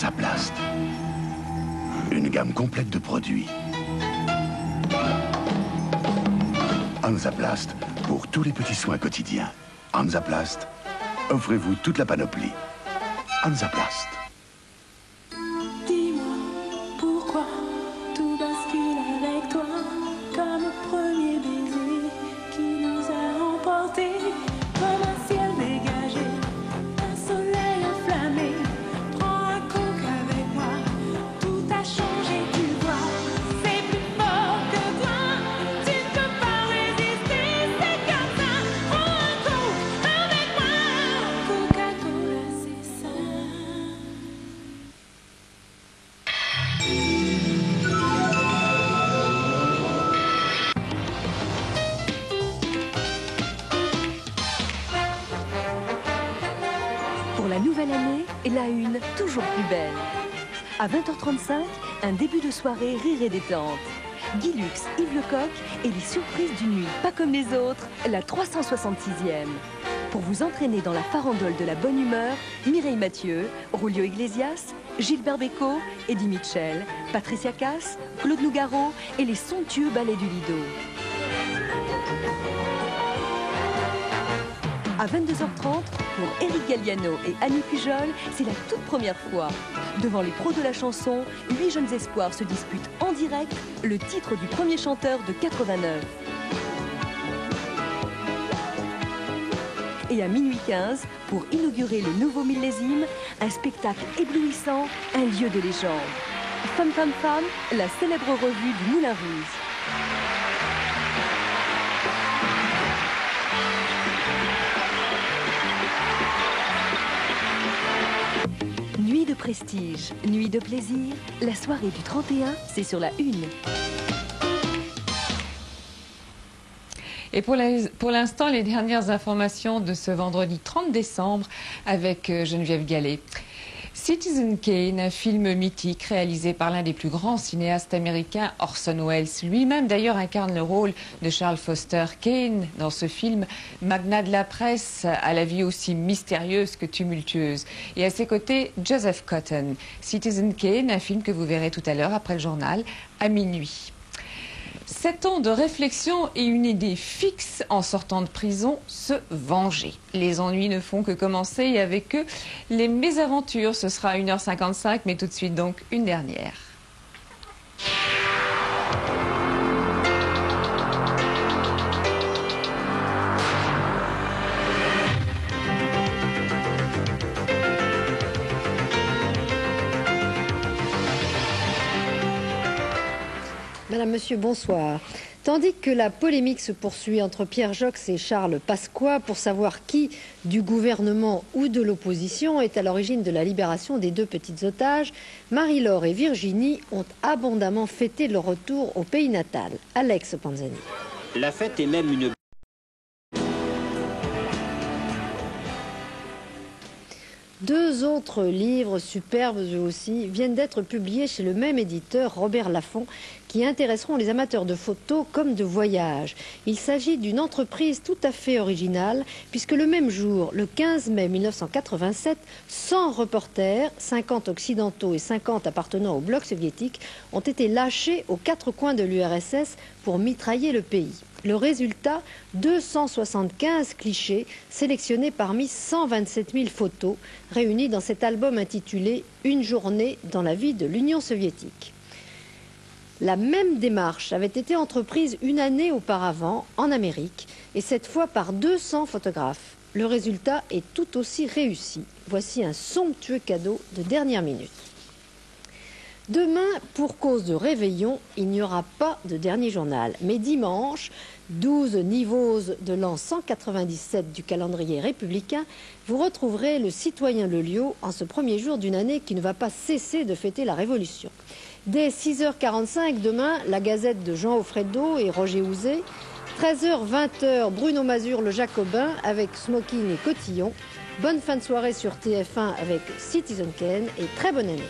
Hansaplast. Une gamme complète de produits. Hansaplast, pour tous les petits soins quotidiens. Hansaplast, offrez-vous toute la panoplie. Hansaplast. Dis-moi pourquoi tout bascule avec toi comme au premier baiser qui nous a emportés comme un ciel dégagé, un soleil enflammé. Prends un coke avec moi, tout a changé, tu vois. C'est plus fort que toi, tu ne peux pas résister, c'est comme ça. Prends un coke avec moi, Coca-Cola c'est ça. Pour la nouvelle année, la une toujours plus belle. À 20h35, un début de soirée rire et détente. Guy Lux, Yves Lecoq et les surprises d'une nuit pas comme les autres, la 366e. Pour vous entraîner dans la farandole de la bonne humeur, Mireille Mathieu, Julio Iglesias, Gilbert Bécaud, Eddie Mitchell, Patricia Cass, Claude Nougaro et les somptueux ballets du Lido. À 22h30, pour Éric Galliano et Annie Pujol, c'est la toute première fois. Devant les pros de la chanson, 8 jeunes espoirs se disputent en direct le titre du premier chanteur de 89. Et à minuit 15, pour inaugurer le nouveau millésime, un spectacle éblouissant, un lieu de légende. Femme, femme, femme, la célèbre revue du Moulin Rouge. Nuit de prestige, nuit de plaisir, la soirée du 31, c'est sur la une. Et pour l'instant, les dernières informations de ce vendredi 30 décembre avec Geneviève Gallet. Citizen Kane, un film mythique réalisé par l'un des plus grands cinéastes américains, Orson Welles. Lui-même d'ailleurs incarne le rôle de Charles Foster Kane dans ce film, magnat de la presse à la vie aussi mystérieuse que tumultueuse. Et à ses côtés, Joseph Cotton. Citizen Kane, un film que vous verrez tout à l'heure après le journal, à minuit. 7 ans de réflexion et une idée fixe en sortant de prison, se venger. Les ennuis ne font que commencer et avec eux, les mésaventures. Ce sera à 1h55, mais tout de suite donc une dernière. Madame, Monsieur, bonsoir. Tandis que la polémique se poursuit entre Pierre Joxe et Charles Pasqua pour savoir qui, du gouvernement ou de l'opposition, est à l'origine de la libération des 2 petites otages, Marie-Laure et Virginie ont abondamment fêté leur retour au pays natal. Alex Panzani. La fête est même une... Deux autres livres superbes eux aussi viennent d'être publiés chez le même éditeur, Robert Laffont, qui intéresseront les amateurs de photos comme de voyages. Il s'agit d'une entreprise tout à fait originale, puisque le même jour, le 15 mai 1987, 100 reporters, 50 occidentaux et 50 appartenant au bloc soviétique, ont été lâchés aux 4 coins de l'URSS pour mitrailler le pays. Le résultat, 275 clichés sélectionnés parmi 127 000 photos réunies dans cet album intitulé « Une journée dans la vie de l'Union soviétique ». La même démarche avait été entreprise une année auparavant en Amérique et cette fois par 200 photographes. Le résultat est tout aussi réussi. Voici un somptueux cadeau de dernière minute. Demain, pour cause de réveillon, il n'y aura pas de dernier journal. Mais dimanche, 12 niveaux de l'an 197 du calendrier républicain, vous retrouverez le citoyen Lelio en ce premier jour d'une année qui ne va pas cesser de fêter la Révolution. Dès 6h45 demain, la Gazette de Jean Offredo et Roger Houzé. 13h, 20h, Bruno Mazur, le Jacobin avec Smoking et Cotillon. Bonne fin de soirée sur TF1 avec Citizen Kane et très bonne année.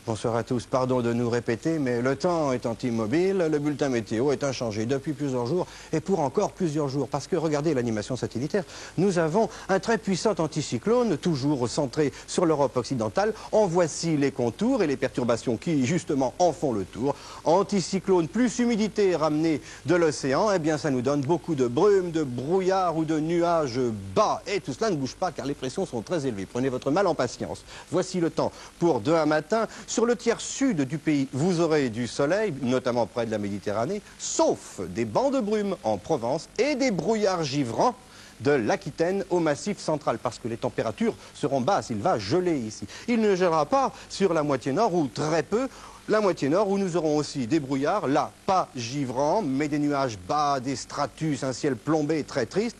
Bonsoir à tous. Pardon de nous répéter, mais le temps étant immobile, le bulletin météo est inchangé depuis plusieurs jours et pour encore plusieurs jours. Parce que regardez l'animation satellitaire, nous avons un très puissant anticyclone, toujours centré sur l'Europe occidentale. En voici les contours et les perturbations qui, justement, en font le tour. Anticyclone plus humidité ramenée de l'océan, eh bien ça nous donne beaucoup de brume, de brouillard ou de nuages bas. Et tout cela ne bouge pas car les pressions sont très élevées. Prenez votre mal en patience. Voici le temps pour demain matin. Sur le tiers sud du pays, vous aurez du soleil, notamment près de la Méditerranée, sauf des bancs de brume en Provence et des brouillards givrants de l'Aquitaine au Massif central, parce que les températures seront basses, il va geler ici. Il ne gèlera pas sur la moitié nord, ou très peu, la moitié nord, où nous aurons aussi des brouillards, là, pas givrants, mais des nuages bas, des stratus, un ciel plombé très triste.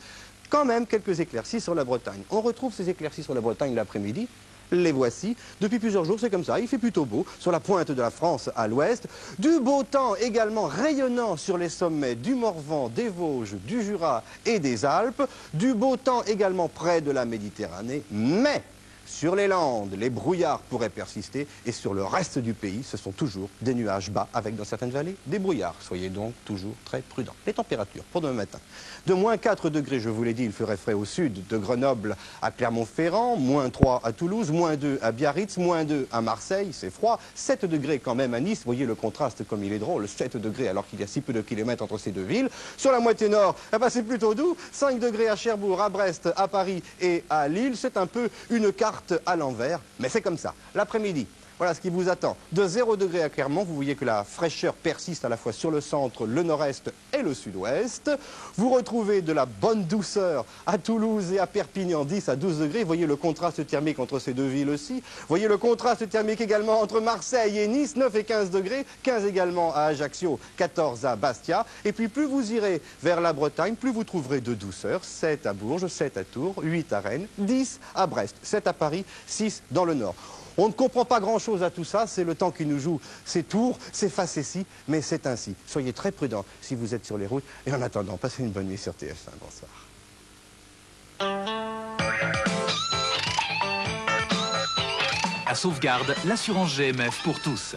Quand même quelques éclaircies sur la Bretagne. On retrouve ces éclaircies sur la Bretagne l'après-midi. Les voici. Depuis plusieurs jours, c'est comme ça. Il fait plutôt beau sur la pointe de la France à l'ouest. Du beau temps également rayonnant sur les sommets du Morvan, des Vosges, du Jura et des Alpes. Du beau temps également près de la Méditerranée. Mais sur les Landes, les brouillards pourraient persister. Et sur le reste du pays, ce sont toujours des nuages bas avec dans certaines vallées des brouillards. Soyez donc toujours très prudents. Les températures pour demain matin. De moins 4 degrés, je vous l'ai dit, il ferait frais au sud, de Grenoble à Clermont-Ferrand, moins 3 à Toulouse, moins 2 à Biarritz, moins 2 à Marseille, c'est froid, 7 degrés quand même à Nice, vous voyez le contraste comme il est drôle, 7 degrés alors qu'il y a si peu de kilomètres entre ces deux villes. Sur la moitié nord, eh ben, c'est plutôt doux, 5 degrés à Cherbourg, à Brest, à Paris et à Lille, c'est un peu une carte à l'envers, mais c'est comme ça. L'après-midi, voilà ce qui vous attend. De 0 degré à Clermont, vous voyez que la fraîcheur persiste à la fois sur le centre, le nord-est et le sud-ouest. Vous retrouvez de la bonne douceur à Toulouse et à Perpignan, 10 à 12 degrés. Vous voyez le contraste thermique entre ces deux villes aussi. Vous voyez le contraste thermique également entre Marseille et Nice, 9 et 15 degrés. 15 également à Ajaccio, 14 à Bastia. Et puis plus vous irez vers la Bretagne, plus vous trouverez de douceur. 7 à Bourges, 7 à Tours, 8 à Rennes, 10 à Brest, 7 à Paris, 6 dans le nord. On ne comprend pas grand-chose à tout ça, c'est le temps qui nous joue ses tours, ses facéties, mais c'est ainsi. Soyez très prudents si vous êtes sur les routes. Et en attendant, passez une bonne nuit sur TF1. Bonsoir. À Sauvegarde, l'assurance GMF pour tous.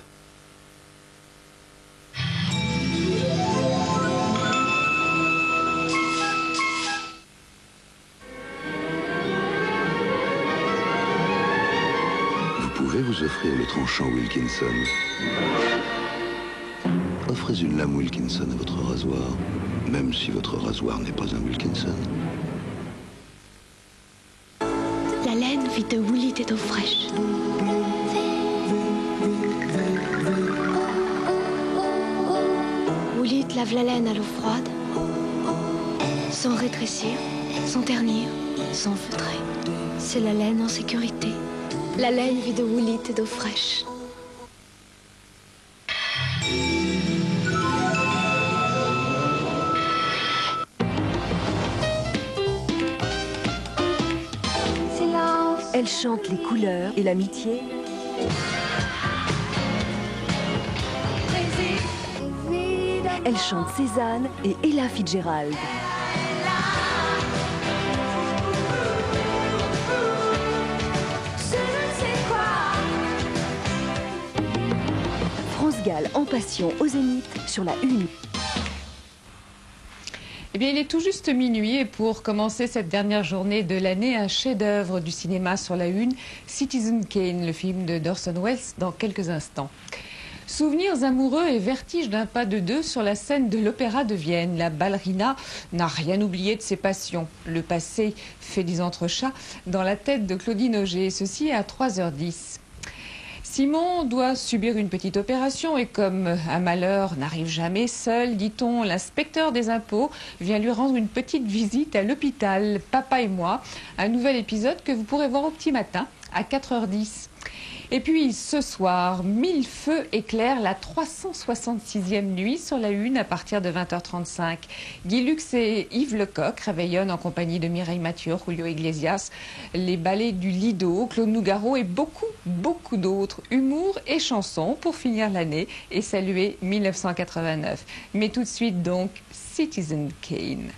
Vous pouvez vous offrir le tranchant Wilkinson. Offrez une lame Wilkinson à votre rasoir, même si votre rasoir n'est pas un Wilkinson. La laine vit de Woolite et d'eau fraîche. Woolite lave la laine à l'eau froide, sans rétrécir, sans ternir, sans feutrer. C'est la laine en sécurité. La laine vit de Woolite et d'eau fraîche. Silence. Elle chante les couleurs et l'amitié. Elle chante Cézanne et Ella Fitzgerald. France Gall en passion au Zénith sur la 1. Eh bien, il est tout juste minuit et pour commencer cette dernière journée de l'année, un chef-d'œuvre du cinéma sur la 1, Citizen Kane, le film de d'Orson Welles, dans quelques instants. Souvenirs amoureux et vertige d'un pas de deux sur la scène de l'Opéra de Vienne. La ballerina n'a rien oublié de ses passions. Le passé fait des entrechats dans la tête de Claudine Auger, ceci à 3h10. Simon doit subir une petite opération et comme un malheur n'arrive jamais seul, dit-on, l'inspecteur des impôts vient lui rendre une petite visite à l'hôpital. Papa et moi, un nouvel épisode que vous pourrez voir au petit matin à 4h10. Et puis ce soir, 1000 feux éclairent la 366e nuit sur la 1 à partir de 20h35. Guy Lux et Yves Lecoq réveillonnent en compagnie de Mireille Mathieu, Julio Iglesias, les ballets du Lido, Claude Nougaro et beaucoup d'autres. Humour et chansons pour finir l'année et saluer 1989. Mais tout de suite donc, Citizen Kane.